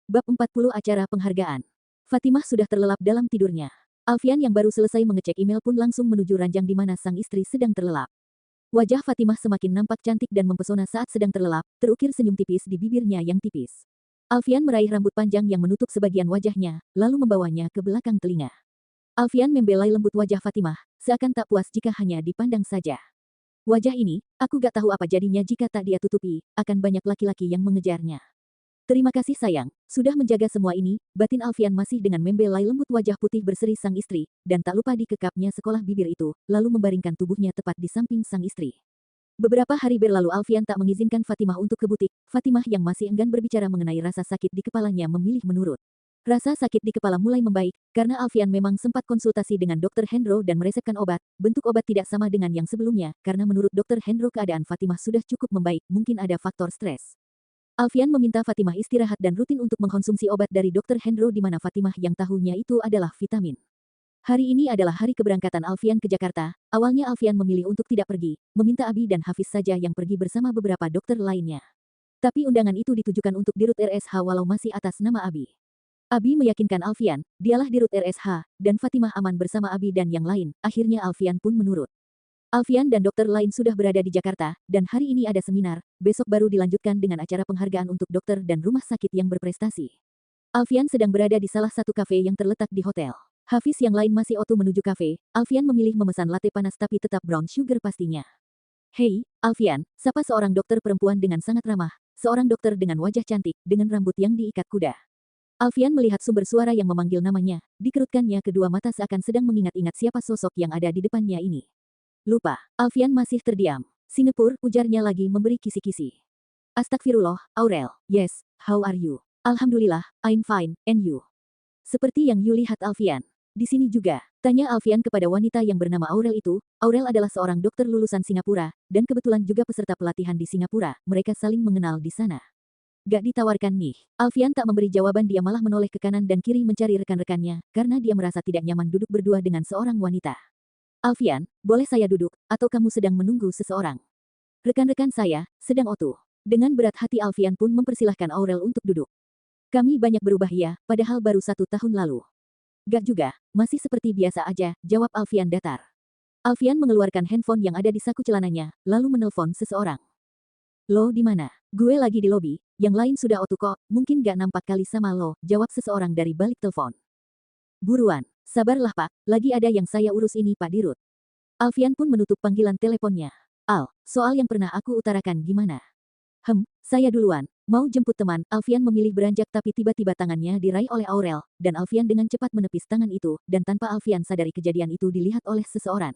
Bab 40 Acara Penghargaan. Fatimah sudah terlelap dalam tidurnya. Alfian yang baru selesai mengecek email pun langsung menuju ranjang di mana sang istri sedang terlelap. Wajah Fatimah semakin nampak cantik dan mempesona saat sedang terlelap, terukir senyum tipis di bibirnya yang tipis. Alfian meraih rambut panjang yang menutup sebagian wajahnya, lalu membawanya ke belakang telinga. Alfian membelai lembut wajah Fatimah, seakan tak puas jika hanya dipandang saja. Wajah ini, aku gak tahu apa jadinya jika tak dia tutupi, akan banyak laki-laki yang mengejarnya. Terima kasih sayang, sudah menjaga semua ini, batin Alfian masih dengan membelai lembut wajah putih berseri sang istri, dan tak lupa dikekapnya sekolah bibir itu, lalu membaringkan tubuhnya tepat di samping sang istri. Beberapa hari berlalu Alfian tak mengizinkan Fatimah untuk ke butik, Fatimah yang masih enggan berbicara mengenai rasa sakit di kepalanya memilih menurut. Rasa sakit di kepala mulai membaik, karena Alfian memang sempat konsultasi dengan Dr. Hendro dan meresepkan obat, bentuk obat tidak sama dengan yang sebelumnya, karena menurut Dr. Hendro keadaan Fatimah sudah cukup membaik, mungkin ada faktor stres. Alfian meminta Fatimah istirahat dan rutin untuk mengkonsumsi obat dari Dr. Hendro di mana Fatimah yang tahunya itu adalah vitamin. Hari ini adalah hari keberangkatan Alfian ke Jakarta. Awalnya Alfian memilih untuk tidak pergi, meminta Abi dan Hafiz saja yang pergi bersama beberapa dokter lainnya. Tapi undangan itu ditujukan untuk Dirut RSH walau masih atas nama Abi. Abi meyakinkan Alfian, dialah Dirut RSH, dan Fatimah aman bersama Abi dan yang lain. Akhirnya Alfian pun menurut. Alfian dan dokter lain sudah berada di Jakarta, dan hari ini ada seminar, besok baru dilanjutkan dengan acara penghargaan untuk dokter dan rumah sakit yang berprestasi. Alfian sedang berada di salah satu kafe yang terletak di hotel. Hafiz yang lain masih otu menuju kafe, Alfian memilih memesan latte panas tapi tetap brown sugar pastinya. Hei, Alfian, sapa seorang dokter perempuan dengan sangat ramah, seorang dokter dengan wajah cantik, dengan rambut yang diikat kuda. Alfian melihat sumber suara yang memanggil namanya, dikerutkannya kedua mata seakan sedang mengingat-ingat siapa sosok yang ada di depannya ini. Lupa, Alfian masih terdiam. Singapura, ujarnya lagi memberi kisi-kisi. Astagfirullah, Aurel. Yes, how are you? Alhamdulillah, I'm fine, and you? Seperti yang you lihat Alfian. Di sini juga, tanya Alfian kepada wanita yang bernama Aurel itu. Aurel adalah seorang dokter lulusan Singapura, dan kebetulan juga peserta pelatihan di Singapura. Mereka saling mengenal di sana. Gak ditawarkan nih. Alfian tak memberi jawaban, dia malah menoleh ke kanan dan kiri mencari rekan-rekannya, karena dia merasa tidak nyaman duduk berdua dengan seorang wanita. Alfian, boleh saya duduk, atau kamu sedang menunggu seseorang? Rekan-rekan saya, sedang otu. Dengan berat hati Alfian pun mempersilahkan Aurel untuk duduk. Kami banyak berubah ya, padahal baru 1 tahun lalu. Gak juga, masih seperti biasa aja, jawab Alfian datar. Alfian mengeluarkan handphone yang ada di saku celananya, lalu menelpon seseorang. Lo di mana? Gue lagi di lobi, yang lain sudah otu kok, mungkin gak nampak kali sama lo, jawab seseorang dari balik telepon. Buruan, sabarlah Pak, lagi ada yang saya urus ini Pak Dirut. Alfian pun menutup panggilan teleponnya. Al, soal yang pernah aku utarakan gimana? Saya duluan, mau jemput teman. Alfian memilih beranjak tapi tiba-tiba tangannya diraih oleh Aurel, dan Alfian dengan cepat menepis tangan itu, dan tanpa Alfian sadari kejadian itu dilihat oleh seseorang.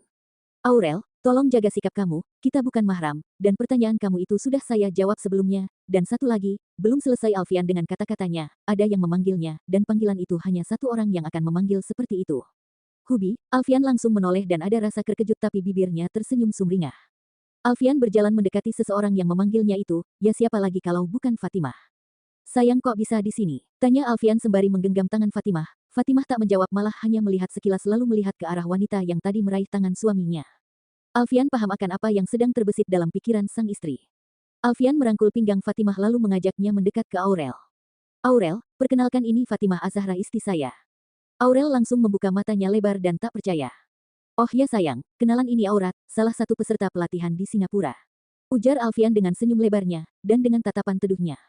Aurel, tolong jaga sikap kamu, kita bukan mahram, dan pertanyaan kamu itu sudah saya jawab sebelumnya, dan satu lagi, belum selesai Alfian dengan kata-katanya, ada yang memanggilnya, dan panggilan itu hanya satu orang yang akan memanggil seperti itu. Hubi, Alfian langsung menoleh dan ada rasa terkejut tapi bibirnya tersenyum sumringah. Alfian berjalan mendekati seseorang yang memanggilnya itu, ya siapa lagi kalau bukan Fatimah. Sayang kok bisa di sini? Tanya Alfian sembari menggenggam tangan Fatimah. Fatimah tak menjawab malah hanya melihat sekilas lalu melihat ke arah wanita yang tadi meraih tangan suaminya. Alfian paham akan apa yang sedang terbesit dalam pikiran sang istri. Alfian merangkul pinggang Fatimah lalu mengajaknya mendekat ke Aurel. Aurel, perkenalkan ini Fatimah Azahra istri saya. Aurel langsung membuka matanya lebar dan tak percaya. Oh ya sayang, kenalan ini Aurat, salah satu peserta pelatihan di Singapura. Ujar Alfian dengan senyum lebarnya, dan dengan tatapan teduhnya.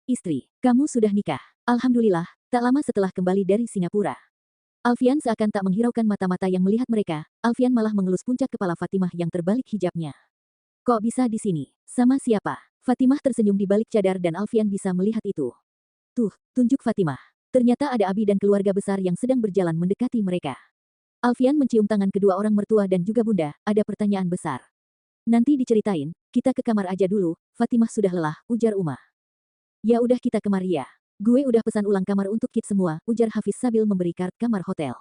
Istri, kamu sudah nikah. Alhamdulillah, tak lama setelah kembali dari Singapura. Alfian seakan tak menghiraukan mata-mata yang melihat mereka, Alfian malah mengelus puncak kepala Fatimah yang terbalik hijabnya. Kok bisa di sini? Sama siapa? Fatimah tersenyum di balik cadar dan Alfian bisa melihat itu. Tuh, tunjuk Fatimah. Ternyata ada Abi dan keluarga besar yang sedang berjalan mendekati mereka. Alfian mencium tangan kedua orang mertua dan juga bunda, ada pertanyaan besar. Nanti diceritain, kita ke kamar aja dulu, Fatimah sudah lelah, ujar Uma. Ya udah kita kemar ya. Gue udah pesan ulang kamar untuk kita semua, ujar Hafiz sambil memberi kartu kamar hotel.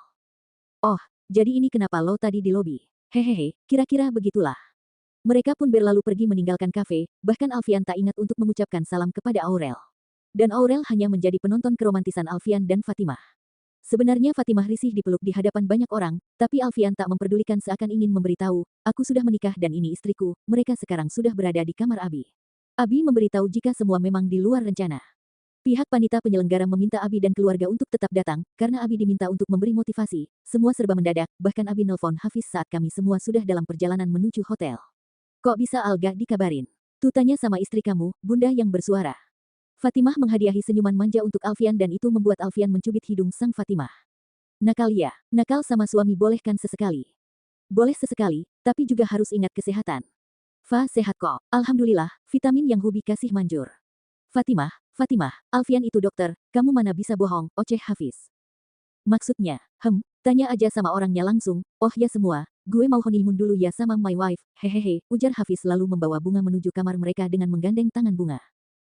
Oh, jadi ini kenapa lo tadi di lobi? Hehehe, kira-kira begitulah. Mereka pun berlalu pergi meninggalkan kafe, bahkan Alfian tak ingat untuk mengucapkan salam kepada Aurel. Dan Aurel hanya menjadi penonton keromantisan Alfian dan Fatimah. Sebenarnya Fatimah risih dipeluk di hadapan banyak orang, tapi Alfian tak memperdulikan seakan ingin memberitahu, aku sudah menikah dan ini istriku, mereka sekarang sudah berada di kamar Abi. Abi memberitahu jika semua memang di luar rencana. Pihak panitia penyelenggara meminta Abi dan keluarga untuk tetap datang, karena Abi diminta untuk memberi motivasi. Semua serba mendadak, bahkan Abi nelpon Hafiz saat kami semua sudah dalam perjalanan menuju hotel. Kok bisa Alga dikabarin? Tuh tanya sama istri kamu, bunda yang bersuara. Fatimah menghadiahi senyuman manja untuk Alfian dan itu membuat Alfian mencubit hidung sang Fatimah. Nakal ya, nakal sama suami boleh kan sesekali? Boleh sesekali, tapi juga harus ingat kesehatan. Fa sehat kok, alhamdulillah, vitamin yang Hubi kasih manjur. Fatimah, Alfian itu dokter, kamu mana bisa bohong, oceh Hafiz. Maksudnya, tanya aja sama orangnya langsung, oh ya semua, gue mau honeymoon dulu ya sama my wife, hehehe, ujar Hafiz lalu membawa bunga menuju kamar mereka dengan menggandeng tangan bunga.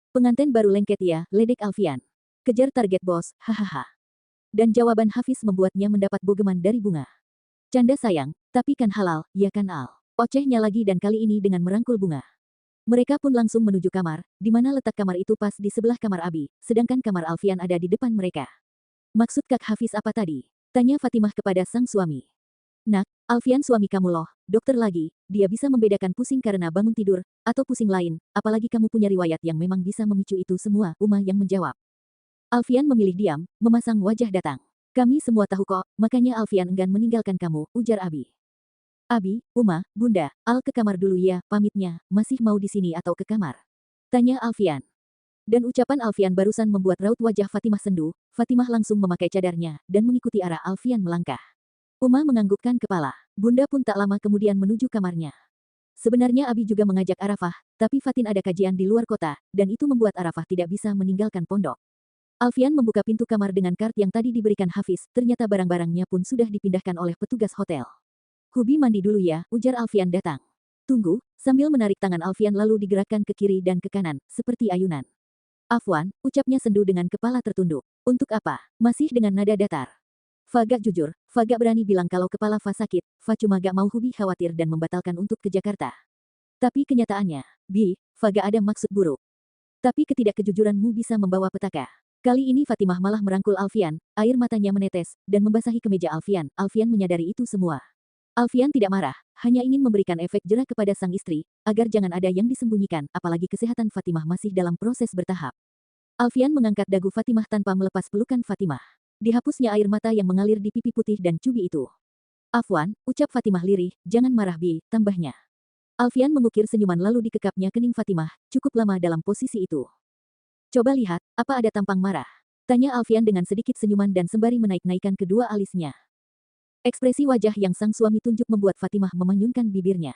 Pengantin baru lengket ya, ledek Alfian. Kejar target bos, hahaha. Dan jawaban Hafiz membuatnya mendapat bogeman dari bunga. Canda sayang, tapi kan halal, ya kan Al. Ocehnya lagi dan kali ini dengan merangkul bunga. Mereka pun langsung menuju kamar, di mana letak kamar itu pas di sebelah kamar Abi, sedangkan kamar Alfian ada di depan mereka. Maksud Kak Hafiz apa tadi? Tanya Fatimah kepada sang suami. Nak, Alfian suami kamu loh, dokter lagi, dia bisa membedakan pusing karena bangun tidur, atau pusing lain, apalagi kamu punya riwayat yang memang bisa memicu itu semua, Uma yang menjawab. Alfian memilih diam, memasang wajah datang. Kami semua tahu kok, makanya Alfian enggan meninggalkan kamu, ujar Abi. Abi, Uma, Bunda, Al ke kamar dulu ya, pamitnya, masih mau di sini atau ke kamar? Tanya Alfian. Dan ucapan Alfian barusan membuat raut wajah Fatimah sendu, Fatimah langsung memakai cadarnya, dan mengikuti arah Alfian melangkah. Uma menganggukkan kepala. Bunda pun tak lama kemudian menuju kamarnya. Sebenarnya Abi juga mengajak Arafah, tapi Fatin ada kajian di luar kota, dan itu membuat Arafah tidak bisa meninggalkan pondok. Alfian membuka pintu kamar dengan kart yang tadi diberikan Hafiz, ternyata barang-barangnya pun sudah dipindahkan oleh petugas hotel. Hubi mandi dulu ya, ujar Alfian datang. Tunggu, sambil menarik tangan Alfian lalu digerakkan ke kiri dan ke kanan, seperti ayunan. Afwan, ucapnya sendu dengan kepala tertunduk. Untuk apa? Masih dengan nada datar. Fa gak jujur, Fa gak berani bilang kalau kepala Fa sakit, Fa cuma gak mau Hubi khawatir dan membatalkan untuk ke Jakarta. Tapi kenyataannya, Fa gak ada maksud buruk. Tapi ketidakkejujuranmu bisa membawa petaka. Kali ini Fatimah malah merangkul Alfian, air matanya menetes, dan membasahi kemeja Alfian. Alfian menyadari itu semua. Alfian tidak marah, hanya ingin memberikan efek jera kepada sang istri, agar jangan ada yang disembunyikan, apalagi kesehatan Fatimah masih dalam proses bertahap. Alfian mengangkat dagu Fatimah tanpa melepas pelukan Fatimah. Dihapusnya air mata yang mengalir di pipi putih dan cubi itu. Afwan, ucap Fatimah lirih, jangan marah tambahnya. Alfian mengukir senyuman lalu dikekapnya kening Fatimah, cukup lama dalam posisi itu. Coba lihat, apa ada tampang marah? Tanya Alfian dengan sedikit senyuman dan sembari menaik-naikkan kedua alisnya. Ekspresi wajah yang sang suami tunjuk membuat Fatimah memanyunkan bibirnya.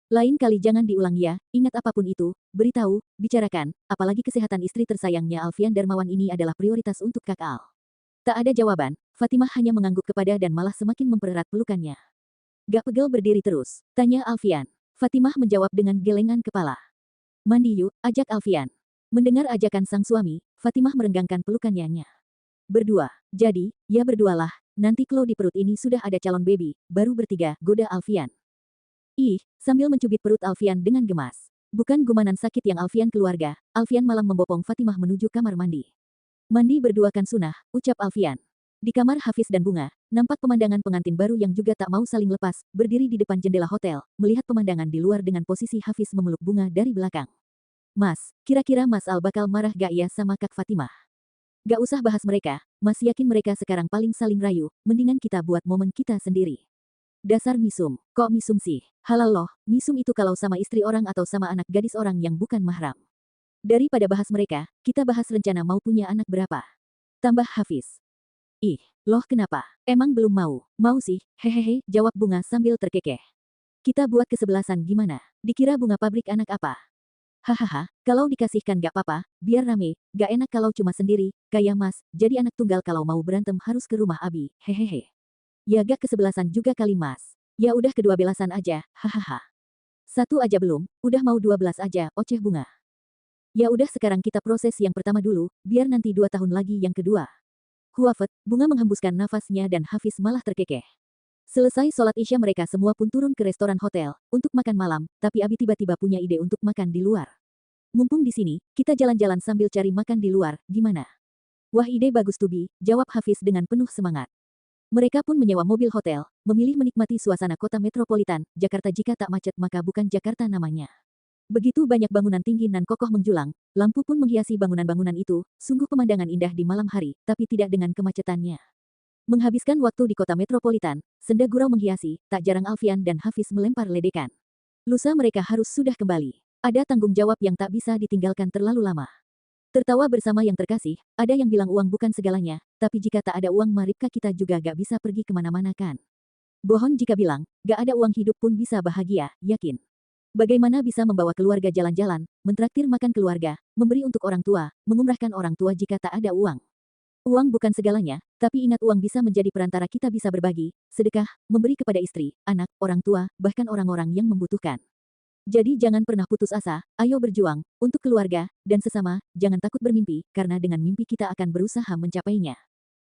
Lain kali jangan diulang ya, ingat apapun itu, beritahu, bicarakan, apalagi kesehatan istri tersayangnya Alfian Darmawan ini adalah prioritas untuk Kak Al. Tak ada jawaban, Fatimah hanya mengangguk kepada dan malah semakin mempererat pelukannya. Gak pegel berdiri terus? Tanya Alfian. Fatimah menjawab dengan gelengan kepala. Mandi yuk, ajak Alfian. Mendengar ajakan sang suami, Fatimah merenggangkan pelukannya. Berdua, jadi, ya berdualah, nanti kalau di perut ini sudah ada calon baby, baru bertiga, goda Alfian. Ih, sambil mencubit perut Alfian dengan gemas. Bukan gumanan sakit yang Alfian keluarga, Alfian malah membopong Fatimah menuju kamar mandi. Mandi berdua kan sunah, ucap Alfian. Di kamar Hafiz dan Bunga, nampak pemandangan pengantin baru yang juga tak mau saling lepas, berdiri di depan jendela hotel, melihat pemandangan di luar dengan posisi Hafiz memeluk Bunga dari belakang. Mas, kira-kira Mas Al bakal marah gak ya sama Kak Fatimah? Gak usah bahas mereka, Mas yakin mereka sekarang paling saling rayu, mendingan kita buat momen kita sendiri. Dasar misum, kok misum sih? Halal loh, misum itu kalau sama istri orang atau sama anak gadis orang yang bukan mahram. Daripada bahas mereka, kita bahas rencana mau punya anak berapa. Tambah Hafiz. Ih, loh kenapa? Emang belum mau? Mau sih, hehehe, jawab Bunga sambil terkekeh. Kita buat kesebelasan gimana? Dikira bunga pabrik anak apa? Hahaha, kalau dikasihkan gak apa-apa, biar rame, gak enak kalau cuma sendiri, kayak Mas, jadi anak tunggal kalau mau berantem harus ke rumah Abi, hehehe. Ya gak kesebelasan juga kali Mas. Ya udah kedua belasan aja, hahaha. Satu aja belum, udah mau 12 aja, oceh Bunga. Ya udah sekarang kita proses yang pertama dulu, biar nanti 2 tahun lagi yang kedua. Huafet, Bunga menghembuskan nafasnya dan Hafiz malah terkekeh. Selesai sholat Isya mereka semua pun turun ke restoran hotel, untuk makan malam, tapi Abi tiba-tiba punya ide untuk makan di luar. Mumpung di sini, kita jalan-jalan sambil cari makan di luar, gimana? Wah ide bagus tuh Bi, jawab Hafiz dengan penuh semangat. Mereka pun menyewa mobil hotel, memilih menikmati suasana kota metropolitan, Jakarta jika tak macet maka bukan Jakarta namanya. Begitu banyak bangunan tinggi nan kokoh menjulang, lampu pun menghiasi bangunan-bangunan itu, sungguh pemandangan indah di malam hari, tapi tidak dengan kemacetannya. Menghabiskan waktu di kota metropolitan, senda gurau menghiasi, tak jarang Alfian dan Hafiz melempar ledekan. Lusa mereka harus sudah kembali. Ada tanggung jawab yang tak bisa ditinggalkan terlalu lama. Tertawa bersama yang terkasih, ada yang bilang uang bukan segalanya, tapi jika tak ada uang maripkah kita juga gak bisa pergi kemana-mana kan? Bohong jika bilang, gak ada uang hidup pun bisa bahagia, yakin. Bagaimana bisa membawa keluarga jalan-jalan, mentraktir makan keluarga, memberi untuk orang tua, mengumrahkan orang tua jika tak ada uang? Uang bukan segalanya, tapi ingat uang bisa menjadi perantara kita bisa berbagi, sedekah, memberi kepada istri, anak, orang tua, bahkan orang-orang yang membutuhkan. Jadi jangan pernah putus asa, ayo berjuang, untuk keluarga, dan sesama, jangan takut bermimpi, karena dengan mimpi kita akan berusaha mencapainya.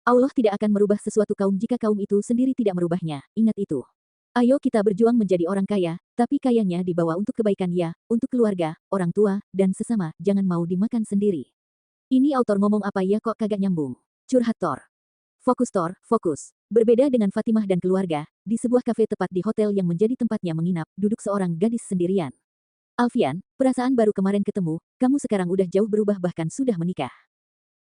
Allah tidak akan merubah sesuatu kaum jika kaum itu sendiri tidak merubahnya, ingat itu. Ayo kita berjuang menjadi orang kaya, tapi kayanya dibawa untuk kebaikan ya, untuk keluarga, orang tua, dan sesama, jangan mau dimakan sendiri. Ini autor ngomong apa ya kok kagak nyambung. Curhat Tor. Fokus Tor, fokus. Berbeda dengan Fatimah dan keluarga, di sebuah kafe tepat di hotel yang menjadi tempatnya menginap, duduk seorang gadis sendirian. Alfian, perasaan baru kemarin ketemu, kamu sekarang udah jauh berubah bahkan sudah menikah.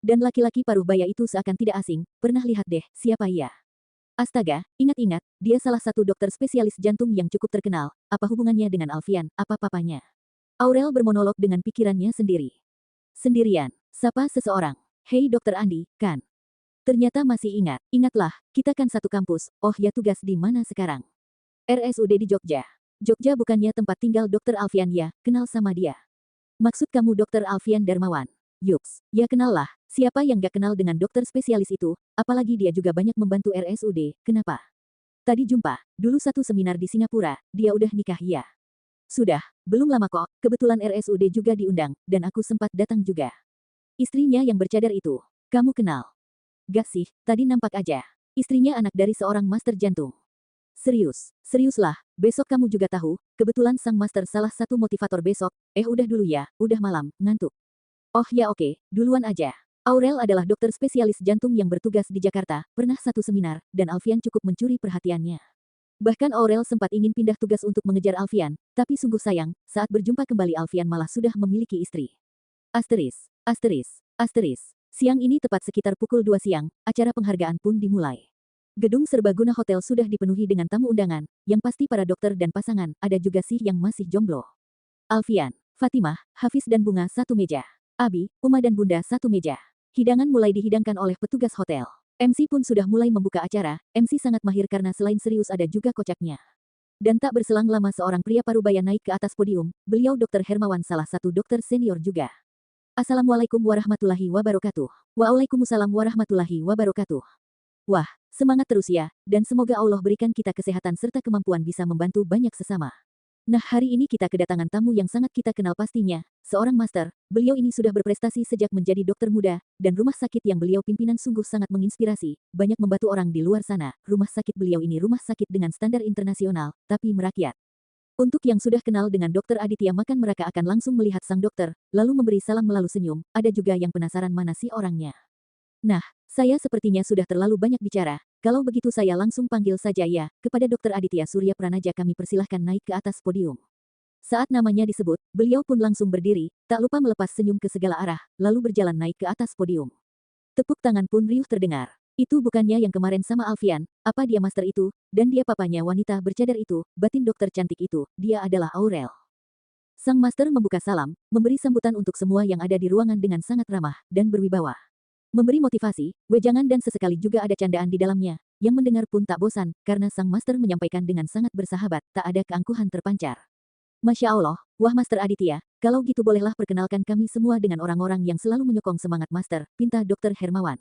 Dan laki-laki paruh baya itu seakan tidak asing, pernah lihat deh, siapa ia? Astaga, ingat-ingat, dia salah satu dokter spesialis jantung yang cukup terkenal, apa hubungannya dengan Alfian, apa papanya? Aurel bermonolog dengan pikirannya sendiri. Sendirian, sapa seseorang. Hei dokter Andi, kan? Ternyata masih ingat. Ingatlah, kita kan satu kampus. Oh ya tugas di mana sekarang? RSUD di Jogja. Jogja bukannya tempat tinggal Dokter Alfian ya, kenal sama dia. Maksud kamu Dokter Alfian Darmawan? Yups, ya kenal lah. Siapa yang gak kenal dengan dokter spesialis itu, apalagi dia juga banyak membantu RSUD, kenapa? Tadi jumpa, dulu satu seminar di Singapura, dia udah nikah ya. Sudah, belum lama kok, kebetulan RSUD juga diundang, dan aku sempat datang juga. Istrinya yang bercadar itu, kamu kenal? Gak sih, tadi nampak aja. Istrinya anak dari seorang master jantung. Serius, seriuslah, besok kamu juga tahu, kebetulan sang master salah satu motivator besok, udah dulu ya, udah malam, ngantuk. Oh ya oke, duluan aja. Aurel adalah dokter spesialis jantung yang bertugas di Jakarta, pernah satu seminar, dan Alfian cukup mencuri perhatiannya. Bahkan Aurel sempat ingin pindah tugas untuk mengejar Alfian, tapi sungguh sayang, saat berjumpa kembali Alfian malah sudah memiliki istri. Asteris, asteris, asteris. Siang ini tepat sekitar pukul 2 siang, acara penghargaan pun dimulai. Gedung serbaguna hotel sudah dipenuhi dengan tamu undangan, yang pasti para dokter dan pasangan, ada juga sih yang masih jomblo. Alfian, Fatimah, Hafiz dan Bunga satu meja. Abi, Uma dan Bunda satu meja. Hidangan mulai dihidangkan oleh petugas hotel. MC pun sudah mulai membuka acara, MC sangat mahir karena selain serius ada juga kocaknya. Dan tak berselang lama seorang pria parubaya naik ke atas podium, beliau Dr. Hermawan salah satu dokter senior juga. Assalamualaikum warahmatullahi wabarakatuh. Waalaikumsalam warahmatullahi wabarakatuh. Wah, semangat terus ya, dan semoga Allah berikan kita kesehatan serta kemampuan bisa membantu banyak sesama. Nah hari ini kita kedatangan tamu yang sangat kita kenal pastinya, seorang master, beliau ini sudah berprestasi sejak menjadi dokter muda, dan rumah sakit yang beliau pimpinan sungguh sangat menginspirasi, banyak membantu orang di luar sana, rumah sakit beliau ini rumah sakit dengan standar internasional, tapi merakyat. Untuk yang sudah kenal dengan Dokter Aditya makan mereka akan langsung melihat sang dokter, lalu memberi salam melalui senyum, ada juga yang penasaran mana si orangnya. Nah, saya sepertinya sudah terlalu banyak bicara, kalau begitu saya langsung panggil saja ya, kepada Dokter Aditya Surya Pranaja kami persilahkan naik ke atas podium. Saat namanya disebut, beliau pun langsung berdiri, tak lupa melepas senyum ke segala arah, lalu berjalan naik ke atas podium. Tepuk tangan pun riuh terdengar. Itu bukannya yang kemarin sama Alfian, apa dia master itu, dan dia papanya wanita bercadar itu, batin dokter cantik itu, dia adalah Aurel. Sang master membuka salam, memberi sambutan untuk semua yang ada di ruangan dengan sangat ramah, dan berwibawa. Memberi motivasi, wejangan dan sesekali juga ada candaan di dalamnya, yang mendengar pun tak bosan, karena sang master menyampaikan dengan sangat bersahabat, tak ada keangkuhan terpancar. Masya Allah, wah Master Aditya, kalau gitu bolehlah perkenalkan kami semua dengan orang-orang yang selalu menyokong semangat Master, pinta Dr. Hermawan.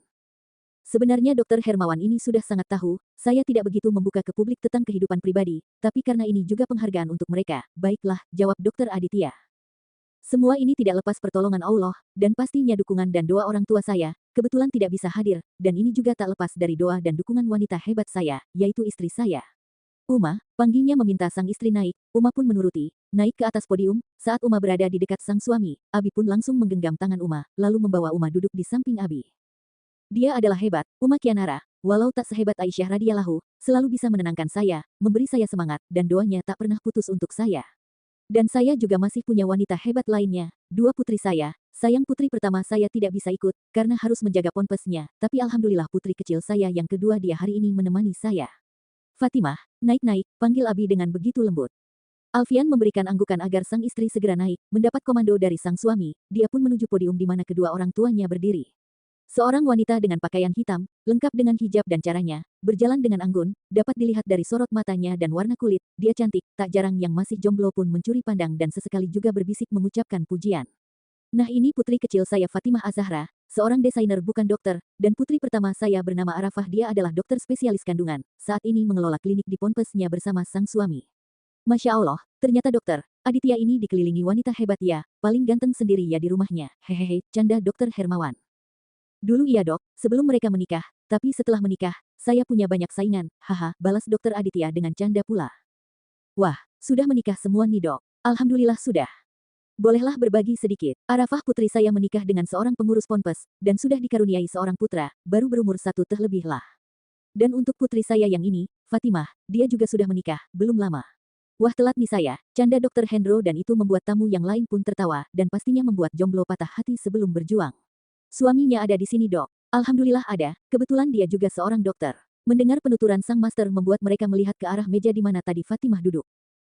Sebenarnya Dr. Hermawan ini sudah sangat tahu, saya tidak begitu membuka ke publik tentang kehidupan pribadi, tapi karena ini juga penghargaan untuk mereka, baiklah, jawab Dr. Aditya. Semua ini tidak lepas pertolongan Allah, dan pastinya dukungan dan doa orang tua saya, kebetulan tidak bisa hadir, dan ini juga tak lepas dari doa dan dukungan wanita hebat saya, yaitu istri saya. Uma, panggilnya meminta sang istri naik, Uma pun menuruti, naik ke atas podium, saat Uma berada di dekat sang suami, Abi pun langsung menggenggam tangan Uma, lalu membawa Uma duduk di samping Abi. Dia adalah hebat, Uma Kianara, walau tak sehebat Aisyah radhiyallahu, selalu bisa menenangkan saya, memberi saya semangat, dan doanya tak pernah putus untuk saya. Dan saya juga masih punya wanita hebat lainnya, dua putri saya. Sayang putri pertama saya tidak bisa ikut, karena harus menjaga ponpesnya, tapi alhamdulillah putri kecil saya yang kedua dia hari ini menemani saya. Fatimah, naik-naik, panggil Abi dengan begitu lembut. Alfian memberikan anggukan agar sang istri segera naik, mendapat komando dari sang suami, dia pun menuju podium di mana kedua orang tuanya berdiri. Seorang wanita dengan pakaian hitam, lengkap dengan hijab dan caranya, berjalan dengan anggun, dapat dilihat dari sorot matanya dan warna kulit, dia cantik, tak jarang yang masih jomblo pun mencuri pandang dan sesekali juga berbisik mengucapkan pujian. Nah ini putri kecil saya Fatimah Az-Zahra, seorang desainer bukan dokter, dan putri pertama saya bernama Arafah dia adalah dokter spesialis kandungan, saat ini mengelola klinik di ponpesnya bersama sang suami. Masya Allah, ternyata dokter, Aditya ini dikelilingi wanita hebat ya, paling ganteng sendiri ya di rumahnya, hehehe, canda dokter Hermawan. Dulu iya dok, sebelum mereka menikah, tapi setelah menikah, saya punya banyak saingan, haha, balas dokter Aditya dengan canda pula. Wah, sudah menikah semua nih dok, alhamdulillah sudah. Bolehlah berbagi sedikit, Arafah putri saya menikah dengan seorang pengurus ponpes, dan sudah dikaruniai seorang putra, baru berumur 1 tahun lebih lah. Dan untuk putri saya yang ini, Fatimah, dia juga sudah menikah, belum lama. Wah telat nih saya, canda dokter Hendro dan itu membuat tamu yang lain pun tertawa, dan pastinya membuat jomblo patah hati sebelum berjuang. Suaminya ada di sini dok. Alhamdulillah ada, kebetulan dia juga seorang dokter. Mendengar penuturan sang master membuat mereka melihat ke arah meja di mana tadi Fatimah duduk.